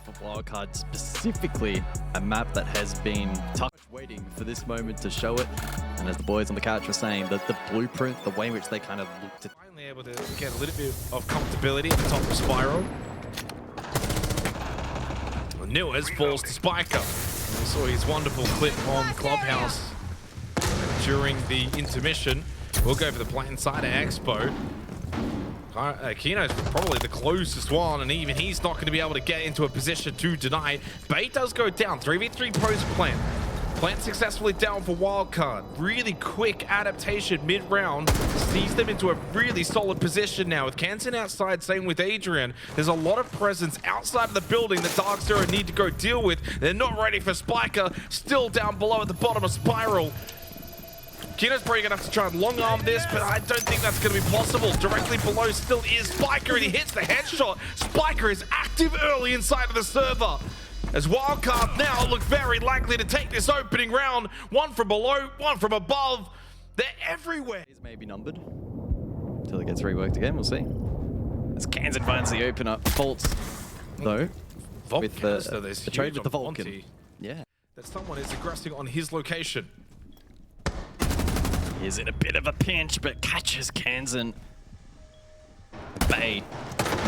of Wildcard, specifically a map that has been tough, waiting for this moment to show it. And as the boys on the couch were saying, that the blueprint, the way in which they kind of looked at... Finally able to get a little bit of comfortability at the top of Spiral. Newers falls to Spiker. We saw his wonderful clip on Clubhouse during the intermission. We'll go for the plant inside of Expo. Kino's probably the closest one, and even he's not going to be able to get into a position to deny. Bay does go down. 3v3 post plant. Plant successfully down for Wildcard. Really quick adaptation mid-round. Sees them into a really solid position now. With Kansan outside, same with Adrian. There's a lot of presence outside of the building that DarkZero need to go deal with. They're not ready for Spiker. Still down below at the bottom of Spiral. Kino's probably going to have to try and long arm this, but I don't think that's going to be possible. Directly below still is Spiker, and he hits the headshot. Spiker is active early inside of the server. As Wildcard now look very likely to take this opening round. One from below, one from above. They're everywhere. He's maybe numbered until it gets reworked again. We'll see. As Kansan finds the opener. Faults, though, with the trade with the Vulcan. Yeah. That someone is aggressing on his location. He's in a bit of a pinch, but catches Kansan. Bay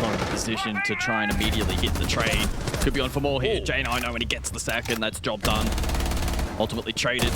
not in a position to try and immediately hit the trade. Could be on for more here. J9 when he gets the second, that's job done. Ultimately traded.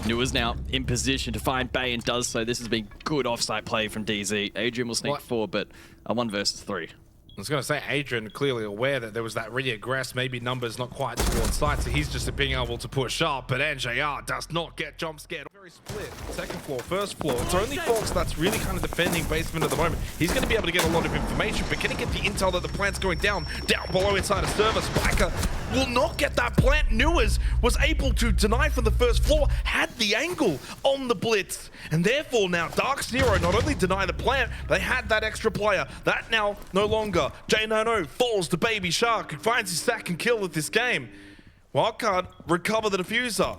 Newers now in position to find Bay and does so. This has been good offside play from DZ. Adrian will sneak forward, but a 1 versus 3. I was going to say, Adrian clearly aware that there was that really aggressive, maybe numbers not quite towards sight, so he's just being able to push up, but NJR does not get jump scared. Very split. Second floor, first floor. It's only Fox that's really kind of defending basement at the moment. He's going to be able to get a lot of information, but can he get the intel that the plant's going down below inside a server? Spiker will not get that plant. Newers was able to deny from the first floor, had the angle on the blitz, and therefore now DarkZero not only deny the plant, they had that extra player. That now no longer. J90 falls to Baby Shark, who finds his second kill of this game. Wildcard recover the diffuser.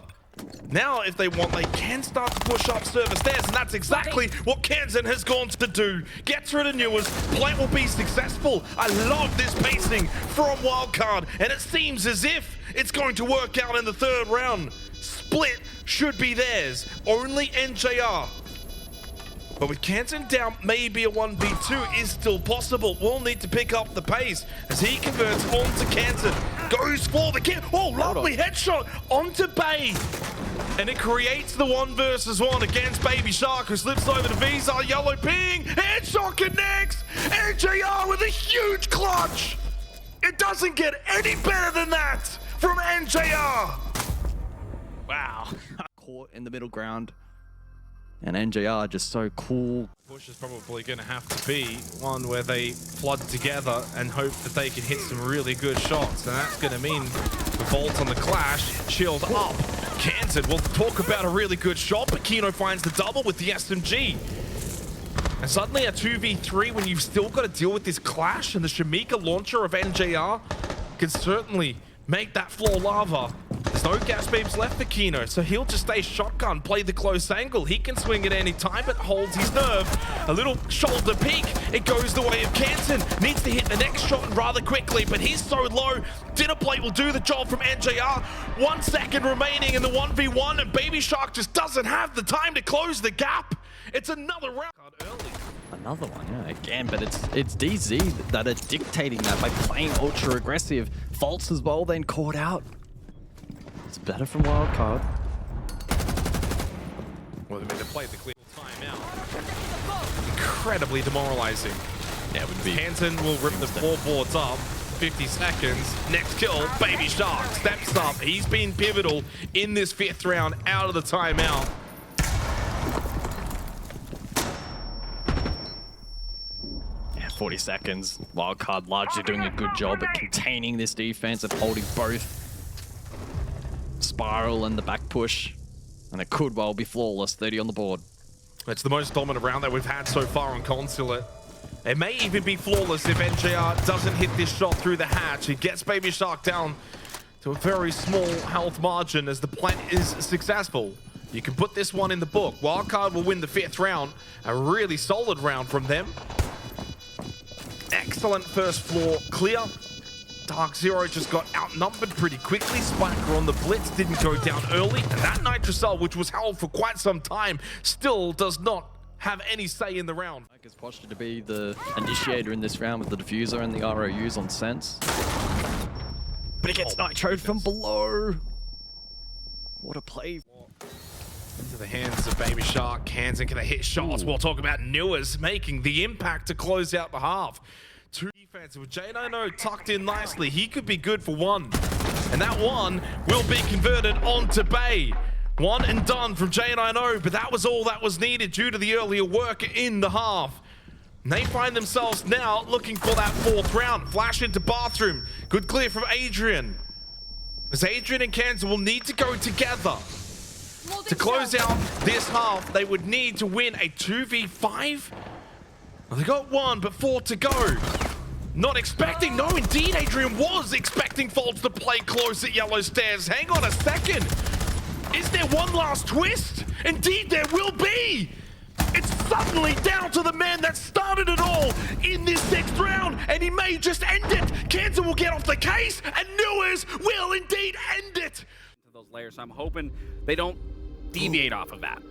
Now, if they want, they can start to push up server stairs, and that's exactly what Kansan has gone to do. Gets rid of Newers, plant will be successful. I love this pacing from Wildcard, and it seems as if it's going to work out in the third round. Split should be theirs, only NJR. But with Kansan down, maybe a 1v2 is still possible. We'll need to pick up the pace as he converts onto Kansan. Goes for the kill. Oh, lovely headshot onto Bay. And it creates the 1 versus 1 against Baby Shark, who slips over to Visa. Yellow ping. Headshot connects. NJR with a huge clutch. It doesn't get any better than that from NJR. Wow. Caught in the middle ground. And NJR just so cool. Push is probably going to have to be one where they flood together and hope that they can hit some really good shots. And that's going to mean the Bolt on the Clash, shield up. Kansan will talk about a really good shot, but Kino finds the double with the SMG. And suddenly a 2v3 when you've still got to deal with this Clash, and the Shamika launcher of NJR can certainly make that floor lava. There's no gas beams left for Kino, so he'll just stay shotgun, play the close angle. He can swing at any time, but holds his nerve. A little shoulder peek. It goes the way of Kansan. Needs to hit the next shot rather quickly, but he's so low. Dinner plate will do the job from NJR. 1 second remaining in the 1v1, and Baby Shark just doesn't have the time to close the gap. It's another round early. Another one, yeah, again, but it's DZ that are dictating that by playing ultra aggressive. Faults as well, then caught out. It's better from Wildcard. Well, they played the clear timeout. Incredibly demoralizing. Yeah, it would be. Kansan will rip the 4 boards up. 50 seconds. Next kill, Baby Shark steps up. He's been pivotal in this 5th round out of the timeout. Yeah, 40 seconds. Wildcard largely doing a good job at containing this defense, of holding both Spiral and the back push, and it could well be flawless. 30 on the board. It's the most dominant round that we've had so far on Consulate. It may even be flawless if NJR doesn't hit this shot through the hatch. It gets Baby Shark down to a very small health margin as the plant is successful. You can put this one in the book. Wildcard will win the 5th round. A really solid round from them. Excellent first floor clear. DarkZero just got outnumbered pretty quickly. Spiker on the blitz didn't go down early. And that Nitrocell, which was held for quite some time, still does not have any say in the round. Mike is postured to be the initiator in this round with the diffuser and the ROUs on sense. But he gets nitroed from below. What a play. Into the hands of Baby Shark. Hansen can hit shots. We'll talk about Newers making the impact to close out the half. Two defense with J90 tucked in nicely. He could be good for one. And that one will be converted onto Bay. One and done from J90, but that was all that was needed due to the earlier work in the half. And they find themselves now looking for that fourth round. Flash into bathroom. Good clear from Adrian. As Adrian and Kansas will need to go together. To close out this half, they would need to win a 2v5. Well, they got one, but 4 to go. Not expecting, no, indeed, Adrian was expecting Folds to play close at Yellow Stairs. Hang on a second. Is there one last twist? Indeed, there will be. It's suddenly down to the man that started it all in this next round, and he may just end it. Kansas will get off the case, and Newers will indeed end it. Those layers, so I'm hoping they don't deviate off of that.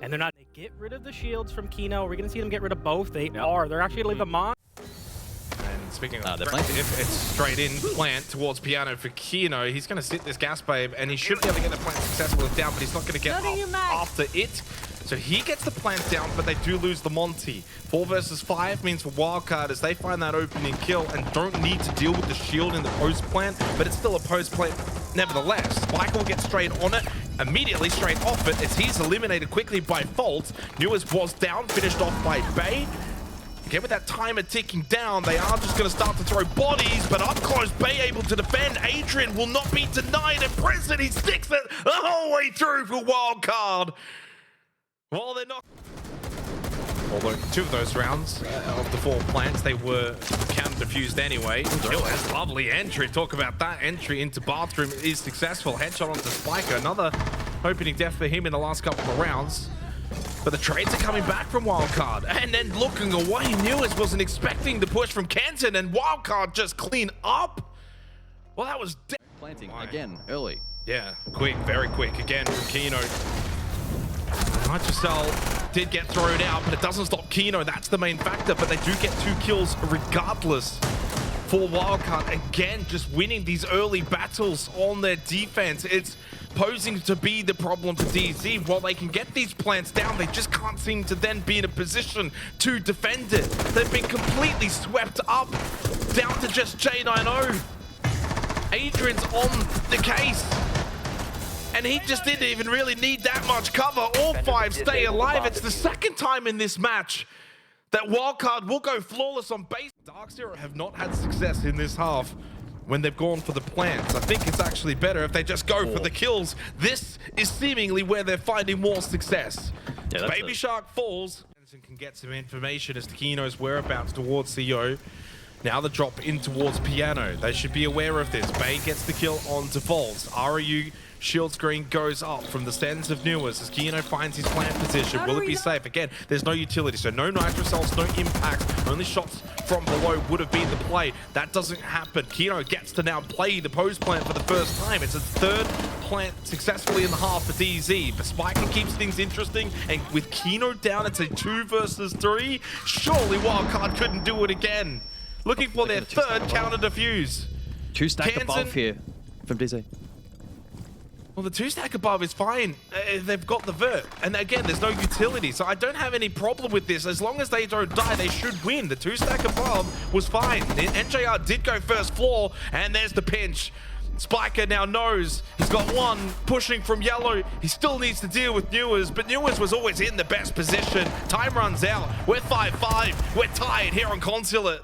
And they're not. They get rid of the shields from Kino. We're gonna see them get rid of both. They are. They're actually gonna leave them on. And speaking of they're threat, if it's straight in plant towards Piano for Kino, he's going to sit this gas babe, and he should be able to get the plant successful down, but he's not going to get up after it. So he gets the plant down, but they do lose the Monty. 4 versus 5 means for Wildcard as they find that opening kill and don't need to deal with the shield in the post plant, but it's still a post plant nevertheless. Spike will get straight on it, immediately straight off it as he's eliminated quickly by Fault. Newers was down, finished off by Bay. Again, with that timer ticking down, they are just going to start to throw bodies, but up close, Bay able to defend. Adrian will not be denied, and Preston, he sticks it the whole way through for Wildcard. Well, they're not. Although 2 of those rounds of the 4 plants, they were counter-diffused anyway. That's lovely entry. Talk about that entry into bathroom is successful. Headshot onto Spiker. Another opening death for him in the last couple of rounds. But the trades are coming back from Wildcard. And then looking away, Newers wasn't expecting the push from Canton, and Wildcard just clean up. Well, that was Planting again, early. Yeah, quick, very quick. Again from Kino. Nitrocell did get thrown out, but it doesn't stop Kino. That's the main factor, but they do get 2 kills regardless for Wildcard. Again, just winning these early battles on their defense. It's posing to be the problem for DZ. While they can get these plants down, they just can't seem to then be in a position to defend it. They've been completely swept up, down to just J90. Adrian's on the case. And he just didn't even really need that much cover. All 5 stay alive. It's the second time in this match that Wildcard will go flawless on base. DarkZero have not had success in this half when they've gone for the plants. I think it's actually better if they just go for the kills. This is seemingly where they're finding more success. Yeah, Baby Shark falls. And can get some information as to Kino's whereabouts towards CO. Now the drop in towards Piano. They should be aware of this. Bay gets the kill onto Falls. ROU shield screen goes up from the stands of Newers as Kino finds his plant position. Will it be safe? Again, there's no utility, so no nitro cells, no impact. Only shots from below would have been the play. That doesn't happen. Kino gets to now play the post plant for the first time. It's a 3rd plant successfully in the half for DZ. But Spiker keeps things interesting, and with Kino down, it's a 2 versus 3. Surely Wildcard couldn't do it again. Looking for their 3rd counter defuse. 2 stack above here from DZ. Well, the 2 stack above is fine. They've got the vert. And again, there's no utility. So I don't have any problem with this. As long as they don't die, they should win. The 2 stack above was fine. NJR did go first floor, and there's the pinch. Spiker now knows he's got 1 pushing from yellow. He still needs to deal with Newers, but Newers was always in the best position. Time runs out. We're 5-5. We're tied here on Consulate.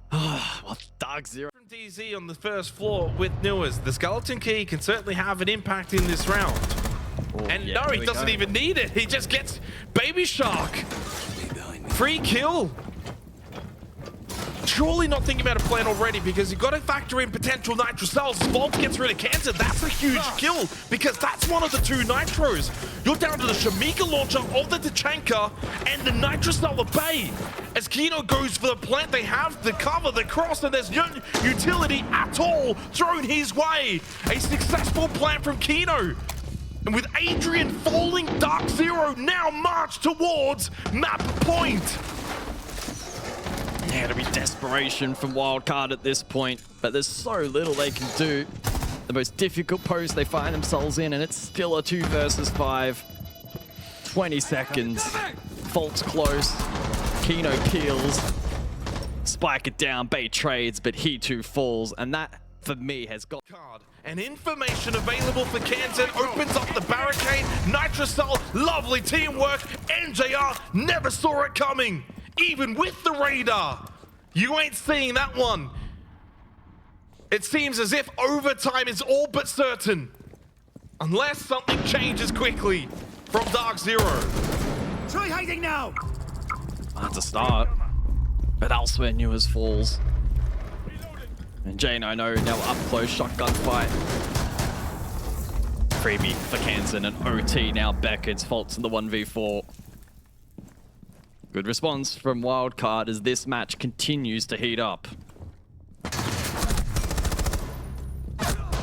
Well, DarkZero from DZ on the first floor with Newers. The skeleton key can certainly have an impact in this round. And no, he doesn't even need it. He just gets Baby Shark. Free kill. surely not thinking about a plan already, because you've got to factor in potential nitro cells. Vault gets rid of Cancer. That's a huge kill, because that's one of the 2 nitros. You're down to the Shamika launcher of the Tachanka and the nitro cell of Bay. As Kino goes for the plant, they have the cover, the cross, and there's no utility at all thrown his way. A successful plant from Kino. And with Adrian falling, DarkZero now march towards map point. Yeah, it'll be desperation from Wildcard at this point, but there's so little they can do. The most difficult post they find themselves in, and it's still a 2 versus 5. 20 seconds. Fault's close. Kino peels. Spike it down. Bay trades, but he too falls, and that, for me, has got... And information available for Kansan opens up the barricade. Nitrocell, lovely teamwork. NJR never saw it coming, even with the radar. You ain't seeing that one. It seems as if overtime is all but certain, unless something changes quickly from DarkZero. Try hiding now. That's a start, but elsewhere Newers falls. And J9 now up close, shotgun fight. Freebie for Kansan and OT now beckons. Faults in the 1v4. Good response from Wildcard as this match continues to heat up.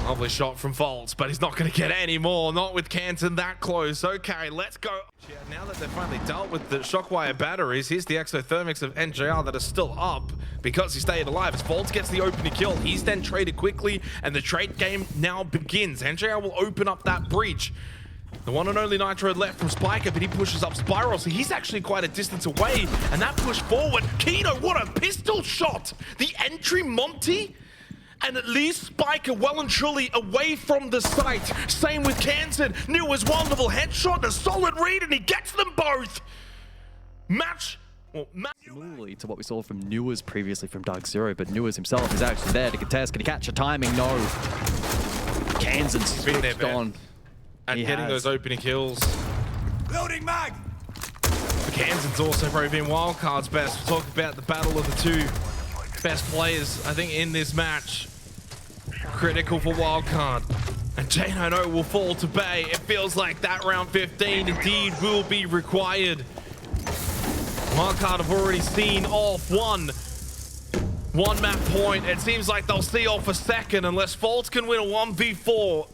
Lovely shot from Faults, but he's not going to get any more. Not with Kansan that close. Okay, let's go. Yeah, now that they've finally dealt with the shockwire batteries, here's the exothermics of NJR that are still up because he stayed alive. As Faults gets the opening kill, he's then traded quickly, and the trade game now begins. NJR will open up that breach. The one and only nitro left from Spiker, but he pushes up Spiral, so he's actually quite a distance away, and that push forward. Kino, what a pistol shot! The entry Monty? And at least Spiker well and truly away from the site. Same with Kansan. Newer's wonderful headshot, a solid read, and he gets them both. Similarly to what we saw from Newers previously from DarkZero, but Newers himself is actually there to contest. Can he catch a timing? No. Kansan's switched on. And getting those opening kills. Loading mag. Kansan's also probably been Wildcard's best. We'll talk about the battle of the 2 best players, I think, in this match. Critical for Wildcard. And J90 will fall to Bay. It feels like that round 15 indeed will be required. Wildcard have already seen off one map point. It seems like they'll see off a second unless Faults can win a 1v4.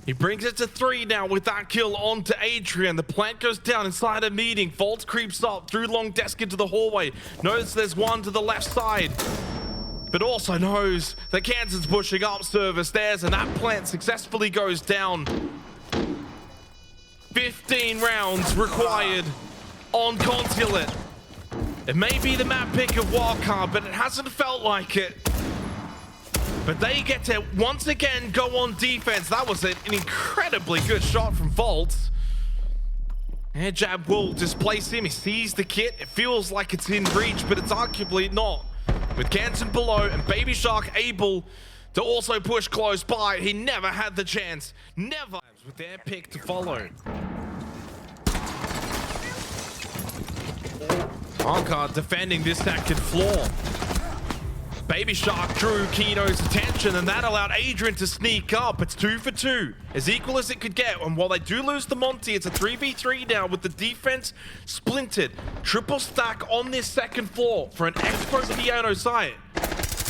He brings it to 3 now with that kill onto Adrian. The plant goes down inside a meeting. Faults creeps up through long desk into the hallway. Notice there's one to the left side, but also knows that Kansan's pushing up service stairs, and that plant successfully goes down. 15 rounds required on Consulate. It may be the map pick of Wildcard, but it hasn't felt like it. But they get to once again go on defense. That was an incredibly good shot from Faults. Air jab will displace him. He sees the kit. It feels like it's in reach, but it's arguably not. With Kansan below and Baby Shark able to also push close by, he never had the chance. Never. With their pick to follow. Wildcard defending this second floor. Baby Shark drew Kino's attention, and that allowed Adrian to sneak up. It's 2 for 2, as equal as it could get. And while they do lose the Monty, it's a 3v3 now with the defense splintered. Triple stack on this second floor for an Expo Piano site.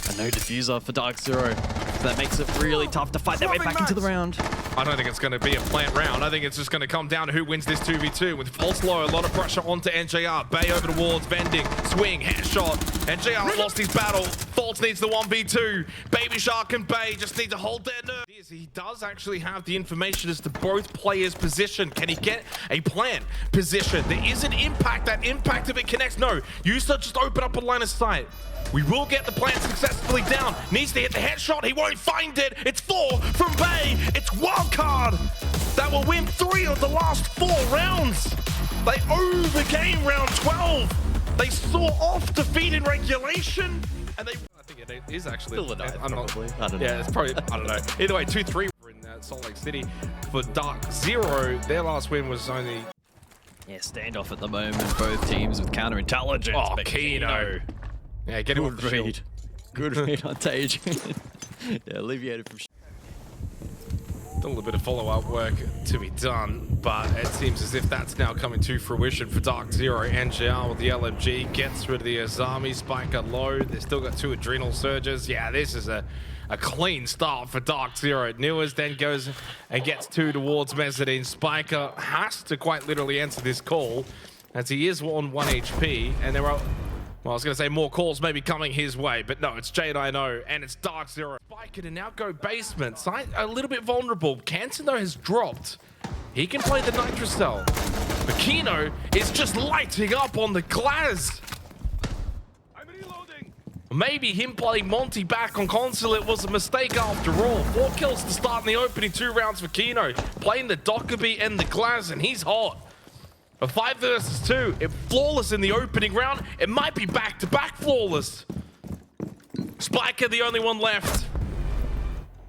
And no diffuser for DarkZero. So that makes it really tough to fight their way back into the round. I don't think it's going to be a plant round. I think it's just going to come down to who wins this 2v2. With Faults low, a lot of pressure onto NJR. Bay over towards Vending. Swing, headshot. NJR lost his battle. Faults needs the 1v2. Baby Shark and Bay just need to hold their nerve. He does actually have the information as to both players' position. Can he get a plant position? There is an impact. That impact, if it connects, no. User just open up a line of sight. We will get the plant successfully down. Needs to hit the headshot. He won't find it. It's 4 from Bay. It's Wildcard that will win 3 of the last 4 rounds. They overcame round 12. They saw off defeat in regulation, and they... I think it is actually... Still a knife, probably. I don't know. Yeah, it's probably... I don't know. Either way, 2-3 in Salt Lake City. For DarkZero, their last win was only... Yeah, standoff at the moment. Both teams with counterintelligence. Oh, but Kino. Yeah, get him off the shield. Good read on Tage. Yeah, alleviated from. Still a little bit of follow-up work to be done, but it seems as if that's now coming to fruition for DarkZero. NJR with the LMG gets rid of the Azami. Spiker low. They've still got 2 adrenal surges. Yeah, this is a clean start for DarkZero. Newers then goes and gets 2 towards Mezzanine. Spiker has to quite literally answer this call as he is on 1 HP, and there are, well, I was going to say more calls maybe coming his way, but no, it's J9O and it's DarkZero. Spiker to now go basement. Side a little bit vulnerable. Canton, though, has dropped. He can play the Nitrocell. But Kino is just lighting up on the glass. Maybe him playing Monty back on Consulate was a mistake after all. 4 kills to start in the opening 2 rounds for Kino. Playing the Dockerby and the Glass, and he's hot. A 5 versus 2. It flawless in the opening round. It might be back-to-back flawless. Spiker the only one left.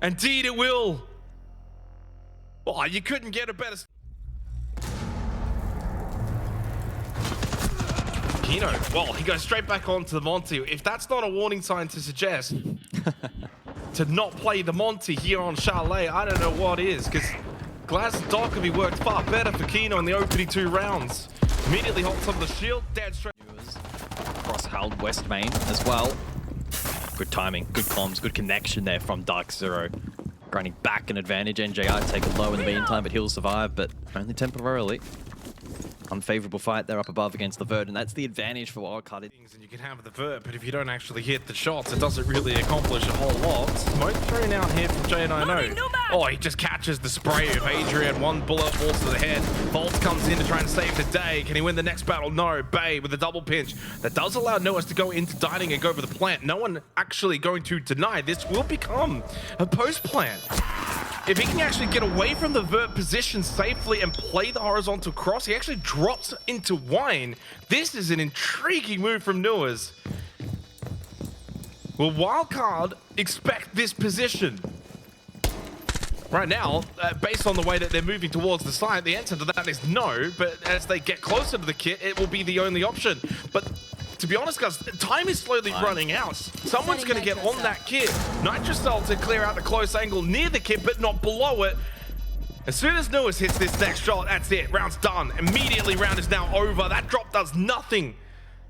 Indeed it will. Oh, you couldn't get a better... Kino, well, he goes straight back onto the Monty. If that's not a warning sign to suggest to not play the Monty here on Chalet, I don't know what is, because Glass and Dockerby worked far better for Kino in the opening 2 rounds. Immediately holds on the shield, dead straight. Cross-held West main as well. Good timing, good comms, good connection there from DarkZero. Grinding back an advantage. NJR take it low in the meantime, but he'll survive, but only temporarily. Unfavorable fight there up above against the Vert, and that's the advantage for Wildcard. And you can have the Vert, but if you don't actually hit the shots, it doesn't really accomplish a whole lot. Smoke thrown out here from J9O. Oh, he just catches the spray of Adrian. 1 bullet falls to the head. Volt comes in to try and save the day. Can he win the next battle? No. Bay with a double pinch. That does allow Noahs to go into dining and go for the plant. No one actually going to deny this will become a post plant. If he can actually get away from the Vert position safely and play the horizontal cross, he actually drops into Wine. This is an intriguing move from Noahs. Will Wildcard expect this position? Right now, based on the way that they're moving towards the side, the answer to that is no, but as they get closer to the kit, it will be the only option. But to be honest, guys, time is slowly running out. Someone's going to get on that kit. Nitrocell to clear out the close angle near the kit, but not below it. As soon as Noahs hits this next shot, that's it. Round's done. Immediately, round is now over. That drop does nothing.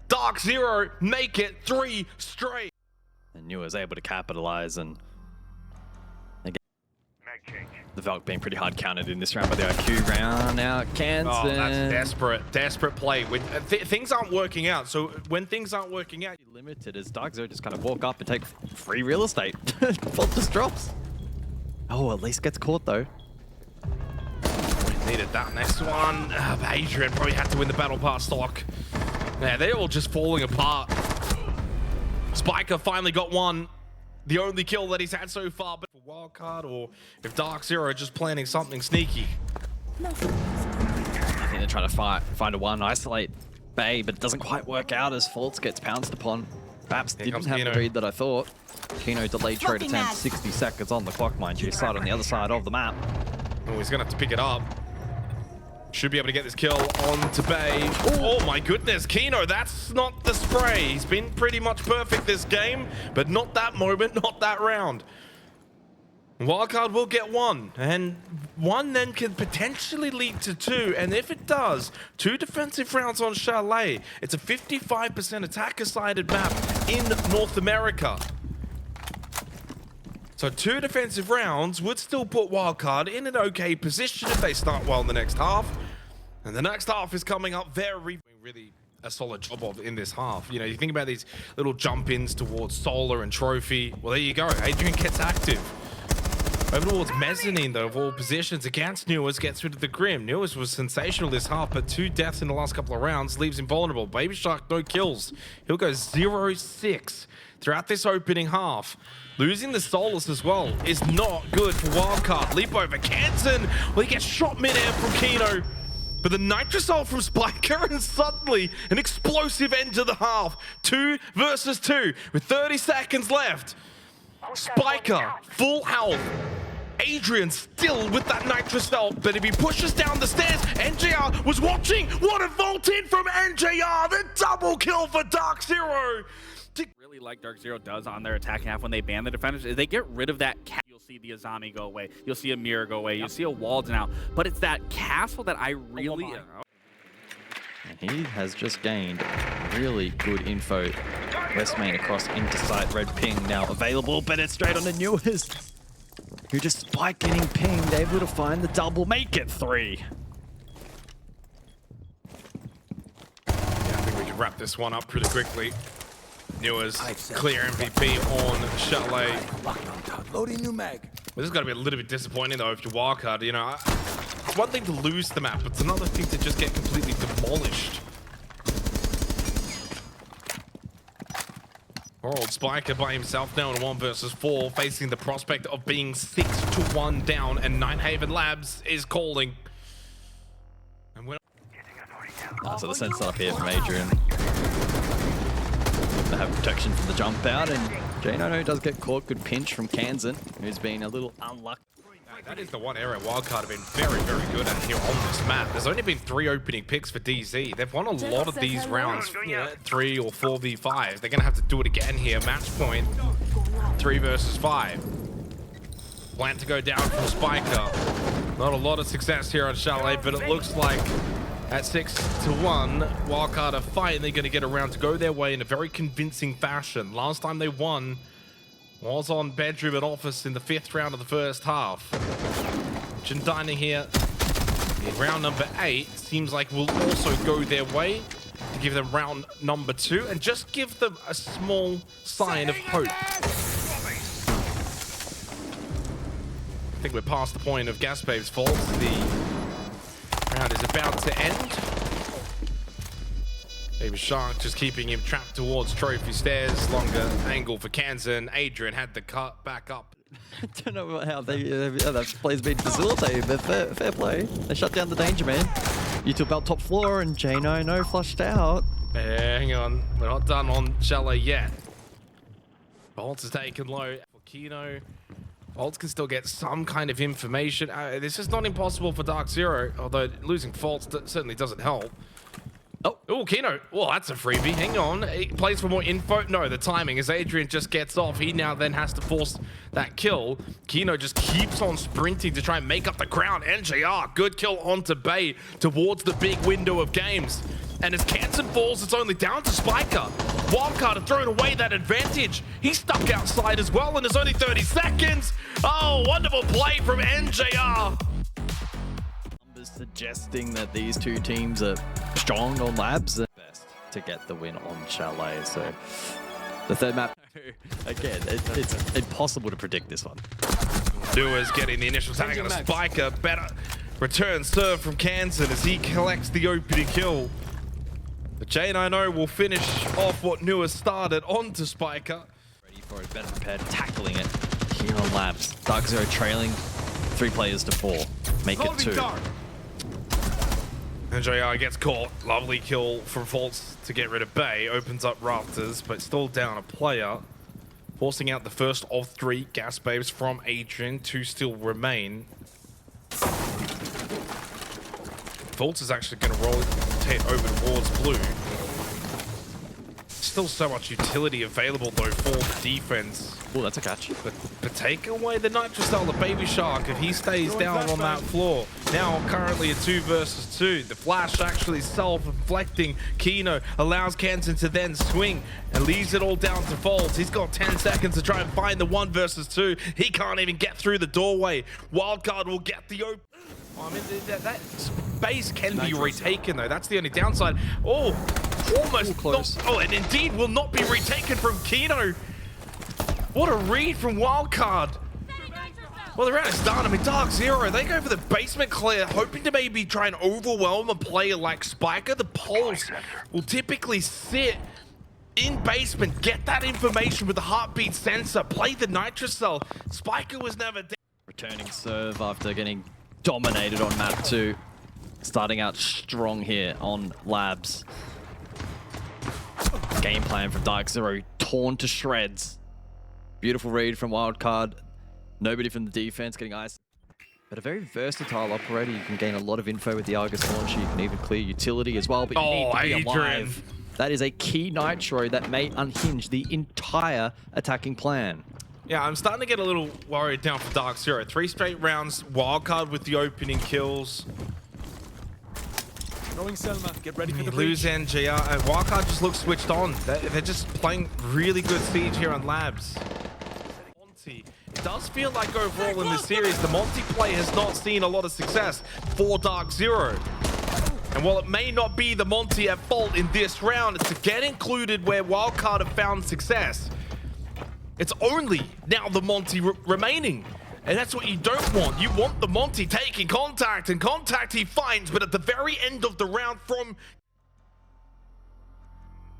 DarkZero make it 3 straight. And Noahs able to capitalize, and again, the Valk being pretty hard countered in this round, but the IQ round out Canton. Oh, that's desperate play. When things aren't working out, so when things aren't working out, Limited as DarkZero just kind of walk up and take free real estate. Vault just drops. Oh, at least gets caught though. Needed that next one. Adrian probably had to win the battle pass stock. Yeah, they're all just falling apart. Spiker finally got one. The only kill that he's had so far, but for Wildcard, or if DarkZero are just planning something sneaky. I think they're trying to find a one, isolate Bay, but it doesn't quite work out as Faults gets pounced upon. Perhaps didn't have the read that I thought. Kino delayed trade attempt, 60 seconds on the clock, mind you. Side on the other side of the map. Oh, he's gonna have to pick it up. Should be able to get this kill onto Bay. Oh my goodness, Kino, that's not the spray. He's been pretty much perfect this game, but not that moment, not that round. Wildcard will get 1, and 1 then can potentially lead to 2, and if it does, 2 defensive rounds on Chalet. It's a 55% attacker-sided map in North America. So 2 defensive rounds would still put Wildcard in an okay position if they start well in the next half. And the next half is coming up really a solid job of in this half. You know, you think about these little jump-ins towards Solar and Trophy. Well, there you go. Adrian gets active. Over towards Mezzanine, though, of all positions against Newers, gets rid of the Grim. Newers was sensational this half, but 2 deaths in the last couple of rounds leaves him vulnerable. Baby Shark, no kills. He'll go 0-6 throughout this opening half. Losing the Solus as well is not good for Wildcard. Leap over Canton. Well, he gets shot mid-air from Kino. But the Nitrocell from Spiker, and suddenly an explosive end to the half. 2 versus 2 with 30 seconds left. Spiker, full health. Adrian still with that Nitrocell, but if he pushes down the stairs, NJR was watching. What a vault in from NJR. The double kill for DarkZero. Really like DarkZero does on their attacking half when they ban the defenders is they get rid of that you'll see the Azami go away, you'll see a Mirror go away, you'll see a Walden out, but it's that castle that I really And he has just gained really good info. West main across into site, red ping now available, but it's straight on the Newers, who despite getting pinged, able to find the double, make it 3. Yeah, I think we can wrap this one up pretty quickly. Newers clear MVP on Chalet. Loading new mag. This is going to be a little bit disappointing though if you're Wildcard. You know, it's one thing to lose the map, but it's another thing to just get completely demolished. Poor old Spiker by himself now in 1 versus 4, facing the prospect of being 6-1 down, and Nighthaven Labs is calling. And we're So the sense up here from Adrian. To have protection from the jump out, and J90 does get caught. Good pinch from Kansan, who's been a little unlucky. That is the one area Wildcard have been very, very good at here on this map. There's only been 3 opening picks for DZ. They've won a lot of these rounds, 3 or 4v5. They're going to have to do it again here. Match point, 3 versus 5. Plan to go down from Spiker. Not a lot of success here on Chalet, but it looks like at 6-1, Wildcard are finally going to get around to go their way in a very convincing fashion. Last time they won was on bedroom and office in the 5th round of the first half. Jindina here in round number 8 seems like will also go their way to give them round number 2 and just give them a small sign of hope. I think we're past the point of Gaspave's fault. The round is about to end. Baby Shark just keeping him trapped towards trophy stairs. Longer angle for Kansan. Adrian had the cut back up. I don't know how that play's been facilitated, but fair play. They shut down the danger man. You took out top floor, and J90 flushed out. Hang on, we're not done on Chalet yet. Bolts is taken low for Kino. Bolts can still get some kind of information. This is not impossible for DarkZero, although losing Faults certainly doesn't help. Oh, Kino. Well, that's a freebie. Hang on. He plays for more info. No, the timing as Adrian just gets off. He now then has to force that kill. Kino just keeps on sprinting to try and make up the ground. NJR, good kill onto Bay towards the big window of games. And as Kansan falls, it's only down to Spiker. Wildcard have thrown away that advantage. He's stuck outside as well, and there's only 30 seconds. Oh, wonderful play from NJR. Numbers suggesting that these two teams are strong on Labs. Best to get the win on Chalet. So the third map, again, it's impossible to predict this one. Dua's getting the initial tag on a Spiker. Better return serve from Kansan as he collects the opening kill. But J90 will finish off what Nua started onto Spiker. Ready for it, better prepared, tackling it here on Labs. DarkZero trailing 3 players to 4. Make it 2. And JR gets caught. Lovely kill from Faults to get rid of Bay. Opens up Rafters, but still down a player. Forcing out the first of 3 gas babes from Adrian. 2 still remain. Faults is actually going to rotate over towards blue. Still so much utility available though for the defense. Oh, that's a catch. But take away the Nitrocell, the Baby Shark, if he stays down on that floor. Now currently a 2 versus 2. The flash actually self-inflecting. Kino allows Kansan to then swing and leaves it all down to Faults. He's got 10 seconds to try and find the 1 versus 2. He can't even get through the doorway. Wildcard will get the open. I mean, that space can be retaken though. That's the only downside. Oh, almost close. Oh, and indeed will not be retaken from Kino. What a read from Wildcard. Well, the round is done. I mean, DarkZero, they go for the basement clear, hoping to maybe try and overwhelm a player like Spiker. The Pulse will typically sit in basement, get that information with the heartbeat sensor, play the Nitrocell. Spiker was never dead. Returning serve after getting dominated on map 2. Starting out strong here on Labs. Game plan from DarkZero, torn to shreds. Beautiful read from Wildcard. Nobody from the defense getting ice. But a very versatile operator. You can gain a lot of info with the Argus launcher. You can even clear utility as well, but you need to be alive. That is a key nitro that may unhinge the entire attacking plan. Yeah, I'm starting to get a little worried now for DarkZero. 3 straight rounds, Wildcard with the opening kills. Throwing Selma. Get ready for the Lose breach. NGR, and Wildcard just looks switched on. They're just playing really good Siege here on Labs. Monty. It does feel like overall in this series, the Monty play has not seen a lot of success for DarkZero. And while it may not be the Monty at fault in this round, it's to get included where Wildcard have found success. It's only now the Monty remaining. And that's what you don't want. You want the Monty taking contact, and contact he finds, but at the very end of the round from...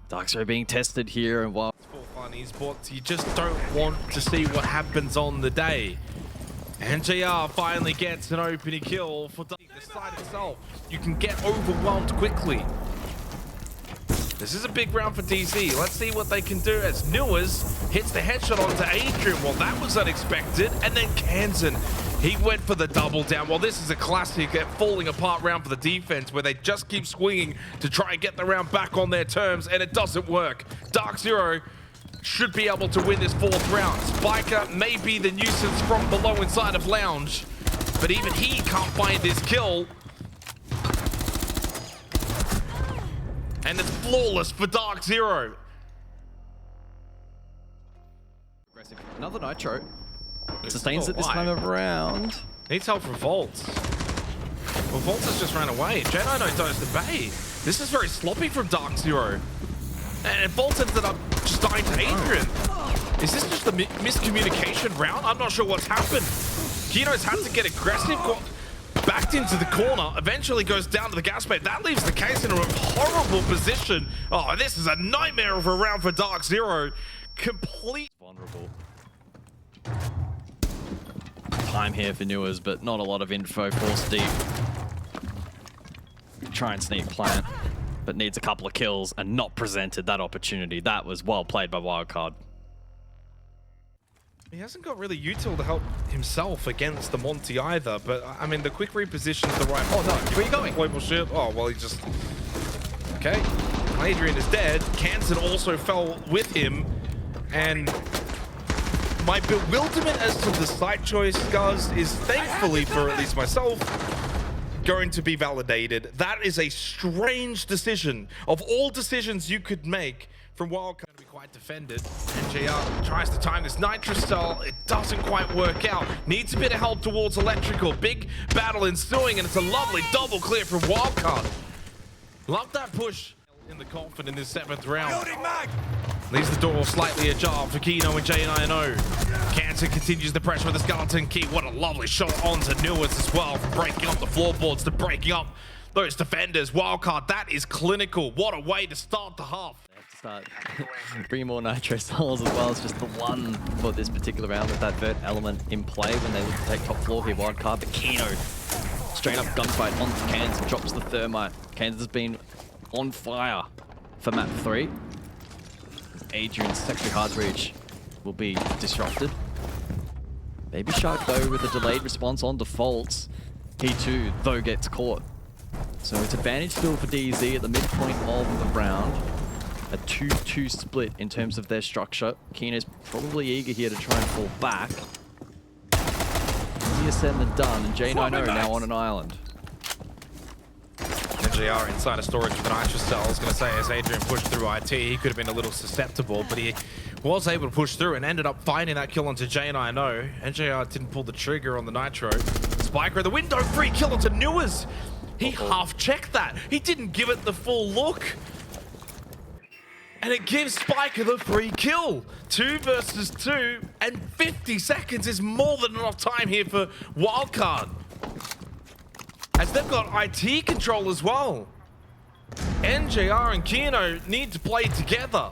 DarkZero being tested here, and while For Fun Esports, you just don't want to see what happens on the day. And JR finally gets an opening kill for the side itself. You can get overwhelmed quickly. This is a big round for DZ. Let's see what they can do as Newers hits the headshot onto Adrian. Well, that was unexpected. And then Kansan, he went for the double down. Well, this is a classic falling apart round for the defense where they just keep swinging to try and get the round back on their terms, and it doesn't work. DarkZero should be able to win this 4th round. Spiker may be the nuisance from below inside of Lounge, but even he can't find his kill. And it's flawless for DarkZero. another nitro. Sustains it this time around. Needs help from Volts. Well, Volts has just ran away. Jedi knows the Bay. This is very sloppy from DarkZero. And Volts ended up just dying to Adrian. Is this just a miscommunication round? I'm not sure what's happened. Kino's had to get aggressive, backed into the corner, eventually goes down to the gas bait. That leaves the case in a horrible position. Oh, this is a nightmare of a round for DarkZero. Complete vulnerable. Time here for Newers, but not a lot of info. Force deep. Try and sneak plant, but needs a couple of kills and not presented that opportunity. That was well played by Wildcard. He hasn't got really util to help himself against the Monty either, but I mean, the quick reposition is the right... Oh no, where are you going? Global shit. Oh, well, he just... Okay. Adrian is dead. Kansan also fell with him, and my bewilderment as to the site choice, guys, is thankfully, for at least myself, going to be validated. That is a strange decision. Of all decisions you could make from Wildcard, to be quite defended. And JR tries to time this Nitro Cell. It doesn't quite work out. Needs a bit of help towards Electrical. Big battle ensuing, and it's a lovely double clear from Wildcard. Love that push in the coffin in this 7th round. Leaves the door slightly ajar for Kino and J9O. Kansan continues the pressure with the skeleton key. What a lovely shot onto Newers as well, from breaking up the floorboards to breaking up those defenders. Wildcard, that is clinical. What a way to start the half. Start bringing more Nitro Cells as well. It's just the one for this particular round with that vert element in play when they look to take top floor here. Wildcard, but Kino straight up gunfight onto Kansan, drops the thermite. Kansan's been on fire for map 3. Adrian's secondary hard reach will be disrupted. Maybe Shark though with a delayed response on defaults. He too though gets caught. So it's advantage still for DZ at the midpoint of the round. A 2-2 split in terms of their structure. Kino's probably eager here to try and fall back. Easier said than done, and J9O now on an island. NGR inside of storage with the Nitro Cell. I was going to say, as Adrian pushed through IT, he could have been a little susceptible, but he was able to push through and ended up finding that kill onto J9O. NGR didn't pull the trigger on the Nitro. Spiker, the window, free kill onto Newers. He half-checked that. He didn't give it the full look. And it gives Spiker the free kill. 2 versus 2, and 50 seconds is more than enough time here for Wildcard, as they've got IT control as well. NJR and Kino need to play together.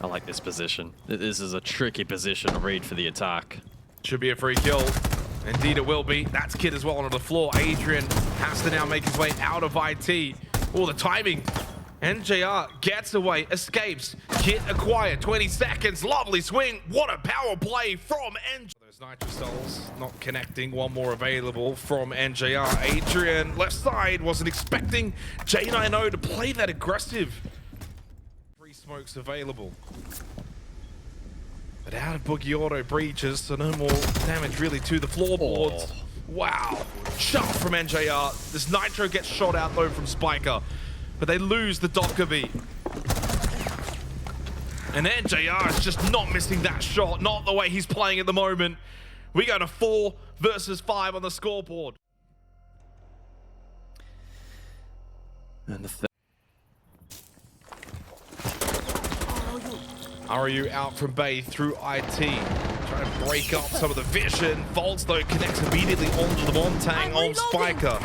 I like this position. This is a tricky position to read for the attack. Should be a free kill. Indeed it will be. That's Kid as well onto the floor. Adrian has to now make his way out of IT. Oh, the timing. NJR gets away, escapes. Kit acquired, 20 seconds. Lovely swing. What a power play from NJR. Those Nitro Cells not connecting. One more available from NJR. Adrian, left side, wasn't expecting J9O to play that aggressive. Three smokes available. But out of Boogie Auto breaches, so no more damage really to the floorboards. Wow. Shot from NJR. This Nitro gets shot out though from Spiker. But they lose the Dockerby. And NJR is just not missing that shot. Not the way he's playing at the moment. We go to 4 versus 5 on the scoreboard. And the RU out from Bay through IT. Trying to break up some of the vision. Volts though connects immediately onto the Montang on Spiker.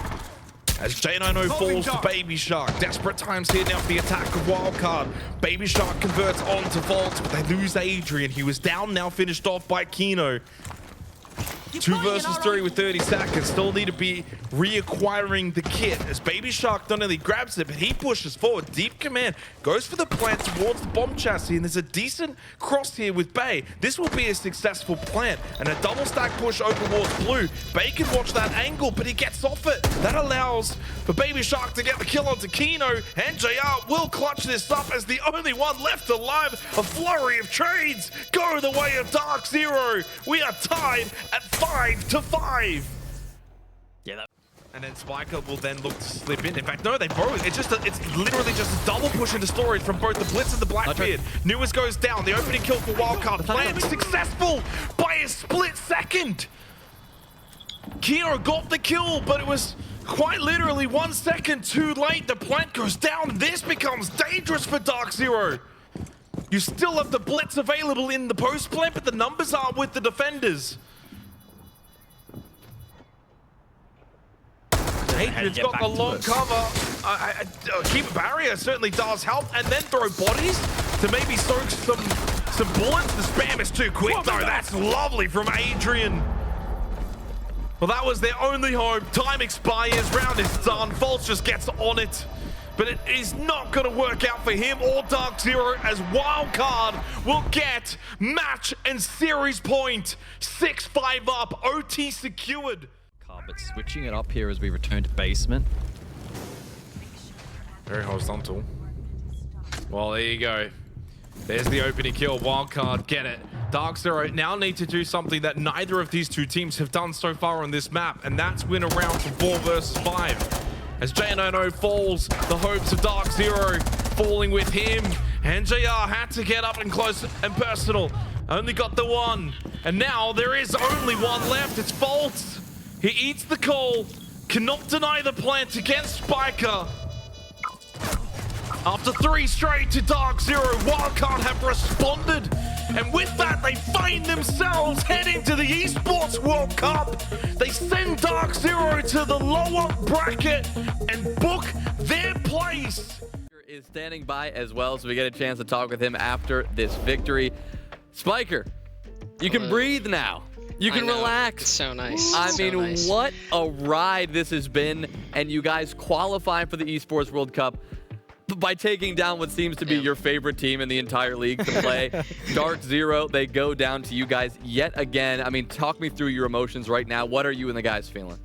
As J90 falls to Baby Shark. Desperate times here now for the attack of Wildcard. Baby Shark converts onto Volts, but they lose Adrian. He was down, now finished off by Kino. 2 versus 3 with 30 seconds. Still need to be reacquiring the kit as Baby Shark not only grabs it, but he pushes forward. Deep command goes for the plant towards the bomb chassis, and there's a decent cross here with Bay. This will be a successful plant and a double stack push over towards Blue. Bay can watch that angle, but he gets off it. That allows for Baby Shark to get the kill onto Kino, and JR will clutch this up as the only one left alive. A flurry of trades go the way of DarkZero. We are tied at 5-5. yeah, And then Spiker will then look to slip in. In fact, no, they both. It's literally just a double push into storage from both the Blitz and the Blackbeard. Newers goes down. The opening kill for Wildcard. Plant successful by a split second. Kino got the kill, but it was quite literally 1 second too late. The plant goes down. This becomes dangerous for DarkZero. You still have the Blitz available in the post plant, but the numbers are with the defenders. Adrian's got the long cover. Keep a barrier certainly does help, and then throw bodies to maybe soak some bullets. The spam is too quick though. That's lovely from Adrian. Well, that was their only hope. Time expires, round is done. False just gets on it. But it is not going to work out for him or DarkZero as Wildcard will get match and series point. 6-5 up, OT secured. but switching it up here as we return to basement. Very horizontal. Well, there you go. There's the opening kill. Wildcard, get it. DarkZero now need to do something that neither of these two teams have done so far on this map, and that's win a round from 4 versus 5. As JNO falls, the hopes of DarkZero falling with him. And JR had to get up and close and personal. Only got the one. And now there is only one left. It's Volts. He eats the call. Cannot deny the plant against Spiker. After 3 straight to DarkZero, Wildcard have responded. And with that, they find themselves heading to the Esports World Cup. They send DarkZero to the lower bracket and book their place. Is standing by as well, so we get a chance to talk with him after this victory. Spiker, you can breathe now. You can relax. It's so nice. I It's mean, so nice. what a ride this has been, and you guys qualifying for the Esports World Cup by taking down what seems to be your favorite team in the entire league to play. DarkZero, they go down to you guys yet again. I mean, talk me through your emotions right now. What are you and the guys feeling?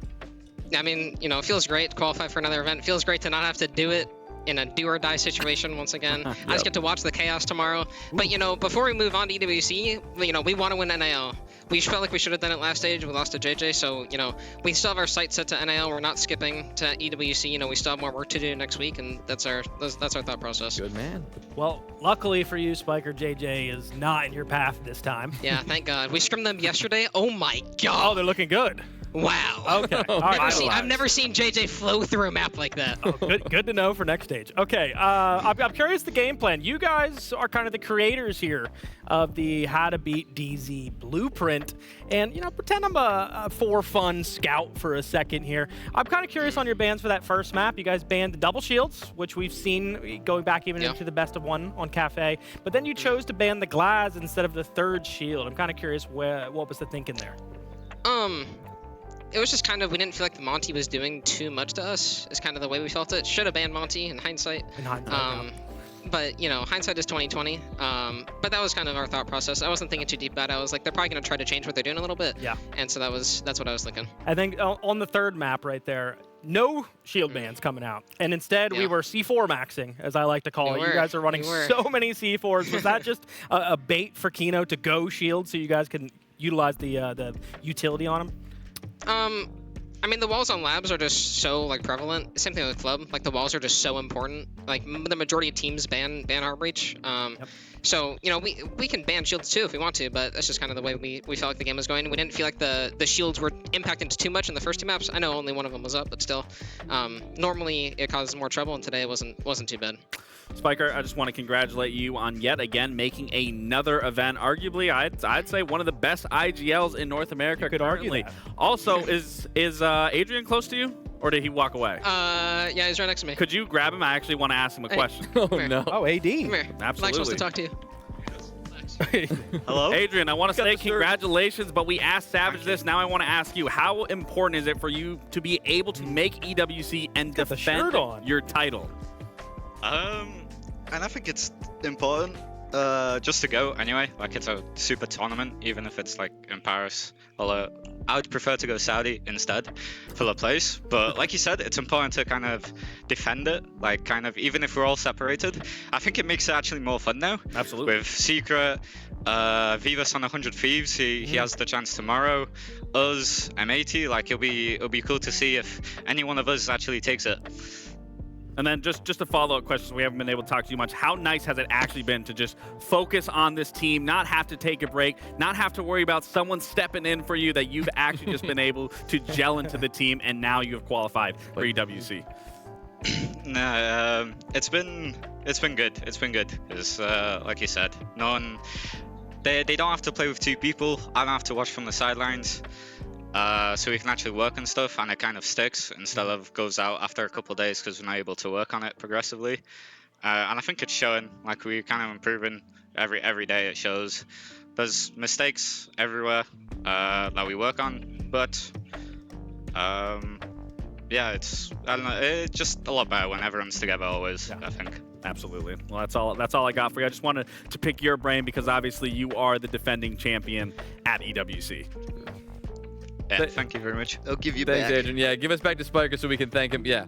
I mean, you know, it feels great to qualify for another event. It feels great to not have to do it in a do-or-die situation once again. I just get to watch the chaos tomorrow. But, you know, before we move on to EWC, you know, we want to win NAL. We felt like we should have done it last stage. We lost to JJ, so, you know, we still have our sights set to NAL. We're not skipping to EWC. You know, we still have more work to do next week, and that's our thought process. Good man. Well, luckily for you, Spiker, JJ is not in your path this time. Yeah, thank God. We scrimmed them yesterday. Oh my God. Oh, they're looking good. Wow. Okay. All right. I've never seen JJ flow through a map like that. Oh, good to know for next stage. Okay, I'm curious the game plan. You guys are kind of the creators here of the How to Beat DZ blueprint, and you know, pretend I'm a for fun scout for a second here. I'm kind of curious on your bans for that first map. You guys banned the double shields, which we've seen going back even into the best of one on Cafe, but then you chose to ban the glass instead of the third shield. I'm kind of curious what was the thinking there? It was just kind of, we didn't feel like the Monty was doing too much to us, is kind of the way we felt it. Should have banned Monty in hindsight. But, you know, hindsight is 20/20. But that was kind of our thought process. I wasn't thinking too deep about it. I was like, they're probably going to try to change what they're doing a little bit. Yeah. And so that's what I was thinking. I think on the third map right there, no shield bans coming out, and instead we were C4 maxing, as I like to call it. You guys are running so many C4s. Was that just a bait for Kino to go shield so you guys can utilize the utility on him? I mean, the walls on labs are just so like prevalent. Same thing with club. Like the walls are just so important. Like the majority of teams ban Heart Breach. So you know we can ban shields too if we want to, but that's just kind of the way we felt like the game was going. We didn't feel like the shields were impacted too much in the first two maps. I know only one of them was up, but still, normally it causes more trouble, and today it wasn't too bad. Spiker, I just want to congratulate you on yet again making another event. Arguably, I'd say one of the best IGLs in North America currently. Also, is Adrian close to you, or did he walk away? Yeah, he's right next to me. Could you grab him? I actually want to ask him a question. Oh no. Oh, AD. Come here. Absolutely. Max wants to talk to you. Hello? Adrian, I want to say congratulations, but we asked Savage this. Now I want to ask you, how important is it for you to be able to make EWC and defend your title? And I think it's important just to go anyway. Like, it's a super tournament, even if it's like in Paris. Although I would prefer to go Saudi instead for the place. But like you said, it's important to kind of defend it. Like, kind of, even if we're all separated, I think it makes it actually more fun now. Absolutely. With Secret, Vivas on 100 Thieves, he has the chance tomorrow. Us, M80, like it'll be cool to see if any one of us actually takes it. And then just a follow-up question, so we haven't been able to talk to you much. How nice has it actually been to just focus on this team, not have to take a break, not have to worry about someone stepping in for you, that you've actually just been able to gel into the team, and now you have qualified for EWC? No, it's been good. It's been good. It's like you said, no one. They don't have to play with two people. I don't have to watch from the sidelines. So we can actually work on stuff, and it kind of sticks instead of goes out after a couple of days because we're not able to work on it progressively. And I think it's showing. Like, we're kind of improving every day. It shows. There's mistakes everywhere that we work on, but yeah, I don't know. It's just a lot better when everyone's together always. I think. Absolutely. Well, that's all I got for you. I just wanted to pick your brain because obviously you are the defending champion at EWC. Yeah, thank you very much. I'll give you Thanks, back. Adrian. Yeah, give us back to Spiker so we can thank him. Yeah.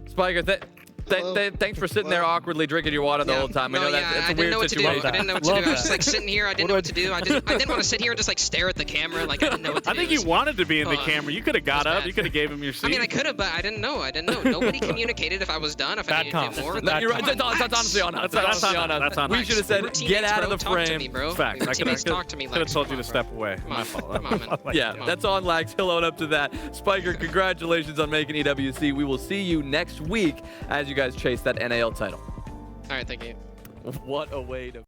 Spiker, thanks for sitting there awkwardly drinking your water the whole time. I know that's a weird situation. I didn't know what to do. I was just like sitting here. I didn't know what to do. I didn't want to sit here and just like stare at the camera. Like, I didn't know what to do. I think you wanted to be in the camera. You could have got up. You could have gave him your seat. I mean, I could have, but I didn't know. Nobody communicated if I was done, if I needed to do more. No, you're right. That's honestly on us. That's on us. We should have said, get out of the frame. Fact. I could have told you to step away. My fault. Yeah, that's on Lax. He'll own up to that. Spiker, congratulations on making EWC. We will see you next week as you guys chase that NAL title. All right, thank you. What a way to...